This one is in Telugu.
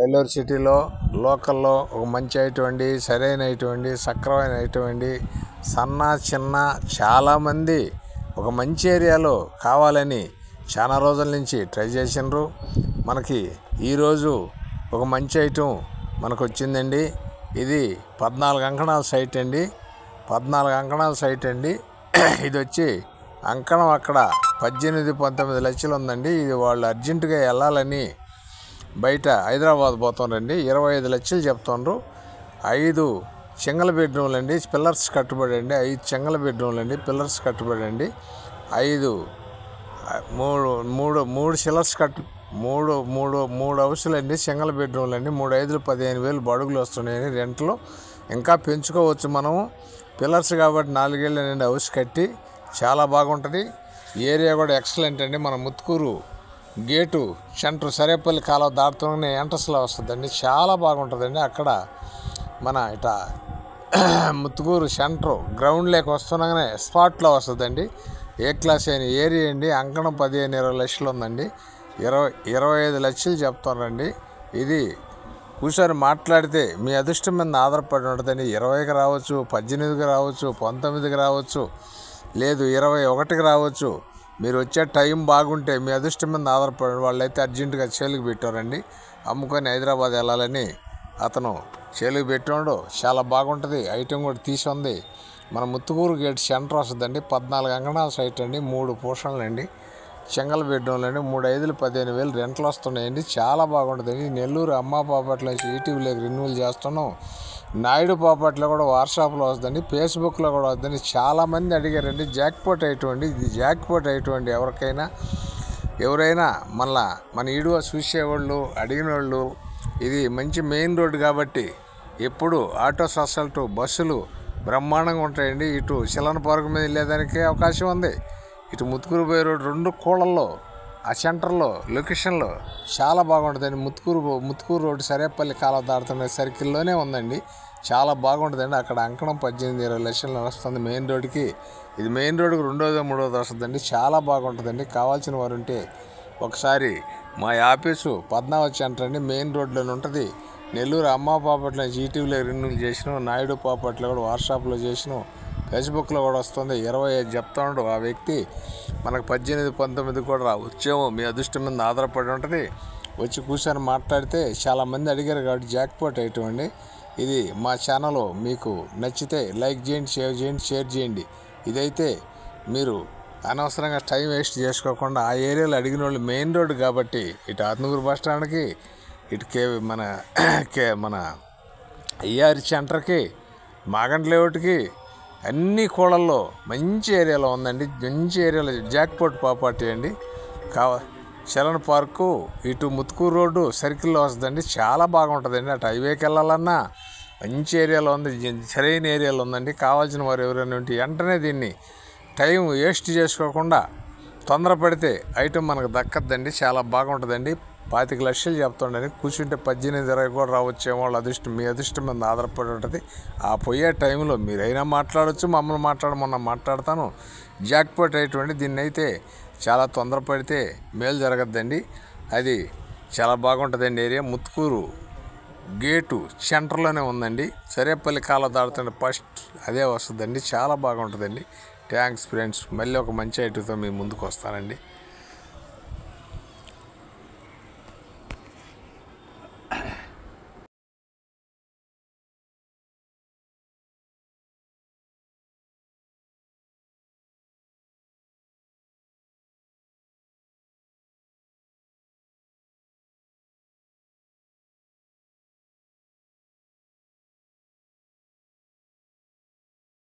నెల్లూరు సిటీలో లోకల్లో ఒక మంచి ఐటమ్ అండి, సరైన ఐటమ్ అండి, సక్రమైన ఐటమ్ అండి. సన్న చిన్న చాలామంది ఒక మంచి ఏరియాలో కావాలని చాలా రోజుల నుంచి ట్రై చేసినారు. మనకి ఈరోజు ఒక మంచి ఐటమ్ మనకు వచ్చిందండి. ఇది 14 అంకణాల సైట్ అండి. 14 అంకణాల సైట్ అండి. ఇది వచ్చి అంకణం అక్కడ 18-19 లక్షలు ఉందండి. ఇది వాళ్ళు అర్జెంటుగా వెళ్ళాలని బయట హైదరాబాద్ పోతుండండి. 25 లక్షలు చెప్తుండ్రు. 5 సింగిల్ బెడ్రూమ్లు అండి, పిల్లర్స్ కట్టుబడి అండి. 5 సింగిల్ బెడ్రూమ్లు అండి, పిల్లర్స్ కట్టుబడి అండి. 3 సిల్లర్స్ మూడు హౌసులు అండి, సింగిల్ బెడ్రూమ్లు అండి. 3 5 15,000 బడుగులు వస్తున్నాయని రెంట్లో. ఇంకా పెంచుకోవచ్చు మనము. పిల్లర్స్ కాబట్టి 4 ఏళ్ళ నుండి హౌస్ కట్టి చాలా బాగుంటుంది. ఏరియా కూడా ఎక్సలెంట్ అండి. మన ముత్తుకూరు గేటు సెంటర్ సరేపల్లి కాలువ దాటుతూనే ఎంట్రన్స్లో వస్తుందండి. చాలా బాగుంటుందండి. అక్కడ మన ఇట ముత్తుకూరు సెంటర్ గ్రౌండ్ లేక వస్తున్నాగానే స్పాట్లో వస్తుందండి. ఏ క్లాస్ అయిన ఏరియా అండి. అంకణం 15-20 లక్షలు ఉందండి. 25 లక్షలు చెప్తానండి. ఇది కూర్చొని మాట్లాడితే మీ అదృష్టం మీద ఆధారపడి ఉంటుందండి. 20కి రావచ్చు, 18కి రావచ్చు, 19కి రావచ్చు, లేదు 21కి రావచ్చు. మీరు వచ్చే టైం బాగుంటే మీ అదృష్టం మీద ఆధారపడి వాళ్ళైతే అర్జెంటుగా చేలుకు పెట్టారండి. అమ్ముకొని హైదరాబాద్ వెళ్ళాలని అతను చేలుకు పెట్టాడు. చాలా బాగుంటుంది. ఐటెం కూడా తీసి ఉంది. మన ముత్తుకూరు గేట్ సెంటర్ వస్తుందండి. 14 అంకణాల సైట్ అండి. 3 పోర్షన్లు అండి, సింగిల్ బెడ్రూమ్లు అండి. 3 5 15,000 రెంట్లు వస్తున్నాయండి. చాలా బాగుంటుందండి. నెల్లూరు అమ్మా పాపట్లో ఈటీవీలోకి రెన్యూవల్ చేస్తున్నాం. నాయుడు పాపట్లో కూడా వాట్సాప్లో వస్తుందండి, ఫేస్బుక్లో కూడా వస్తుందండి. చాలామంది అడిగారండి. జాక్పాట్ అయిటువంటి ఇది జాక్పాట్ అయిటువంటి ఎవరైనా మళ్ళా మన ఈడువ చూసేవాళ్ళు అడిగిన వాళ్ళు, ఇది మంచి మెయిన్ రోడ్డు కాబట్టి ఎప్పుడు ఆటో అసల్టు బస్సులు బ్రహ్మాండంగా ఉంటాయండి. ఇటు శిలన పార్క్ మీద వెళ్ళేదానికి అవకాశం ఉంది. ఇటు ముత్తుకూరు పోయే రోడ్డు 2 కోళ్ళల్లో ఆ సెంటర్లో లొకేషన్లో చాలా బాగుంటుందండి. ముత్తుకూరు రోడ్డు సరేపల్లి కాలువ దాడుతున్న సర్కిల్లోనే ఉందండి. చాలా బాగుంటుందండి. అక్కడ అంకణం 18-20 లక్షలు వస్తుంది మెయిన్ రోడ్డుకి. ఇది మెయిన్ రోడ్డుకి 2వ 3వది వస్తుందండి. చాలా బాగుంటుందండి. కావాల్సిన వారు ఉంటే ఒకసారి మా ఆఫీసు పద్మావతి సెంటర్ అండి, మెయిన్ రోడ్లోనే ఉంటుంది. నెల్లూరు అమ్మా పాపట్లో ఈటీవీలో రెన్యూవల్ చేసినాం. నాయుడు పాపట్లో కూడా వాట్సాప్లో చేసినాం. ఫేస్బుక్లో కూడా వస్తుంది. 25 చెప్తాడు ఆ వ్యక్తి. మనకు 18-19 కూడా వచ్చేమో మీ అదృష్టం మీద ఆధారపడి ఉంటుంది. వచ్చి కూర్చొని మాట్లాడితే చాలామంది అడిగారు కాబట్టి జాక్పాట్ ఐటమ్ అండి. ఇది మా ఛానల్ మీకు నచ్చితే లైక్ చేయండి, షేర్ చేయండి. ఇదైతే మీరు అనవసరంగా టైం వేస్ట్ చేసుకోకుండా ఆ ఏరియాలో అడిగిన వాళ్ళు మెయిన్ రోడ్డు కాబట్టి ఇటు ఆత్మకూరు బస్ స్టాండ్కి, ఇటు మన ఈఆర్ సెంటర్కి, మాగంటి లేఅవుట్కి అన్ని కోళ్ళల్లో మంచి ఏరియాలో ఉందండి. మంచి ఏరియాలో జాక్పాట్ ప్రాపర్టీ అండి. చలన్ పార్కు ఇటు ముత్తుకూరు రోడ్డు సర్కిల్లో వస్తుందండి. చాలా బాగుంటుందండి. అటు హైవేకి వెళ్ళాలన్నా మంచి ఏరియాలో ఉంది, సరైన ఏరియాలో ఉందండి. కావాల్సిన వారు ఎవరైనా ఉంటే వెంటనే దీన్ని టైం వేస్ట్ చేసుకోకుండా తొందరపడితే ఐటెం మనకు దక్కద్దండి. చాలా బాగుంటుందండి. 25 లక్షలు చెప్తుండని కూర్చుంటే 18-20 కూడా రావచ్చేమో. వాళ్ళ అదృష్టం మీ అదృష్టం మీద ఆధారపడి ఉంటుంది. ఆ పోయే టైంలో మీరైనా మాట్లాడవచ్చు, మమ్మల్ని మాట్లాడతాను. జాక్పాట్ అయ్యేటువంటి దీన్ని అయితే చాలా తొందరపడితే మేలు జరగద్దండి. అది చాలా బాగుంటుందండి. ఏరియా ముత్తుకూరు గేటు సెంటర్లోనే ఉందండి. సరేపల్లి కాలువ దాడుతున్న ఫస్ట్ అదే వస్తుందండి. చాలా బాగుంటుందండి. Thanks friends. మళ్ళీ ఒక మంచి ఐటమ్తో మీ ముందుకు వస్తానండి.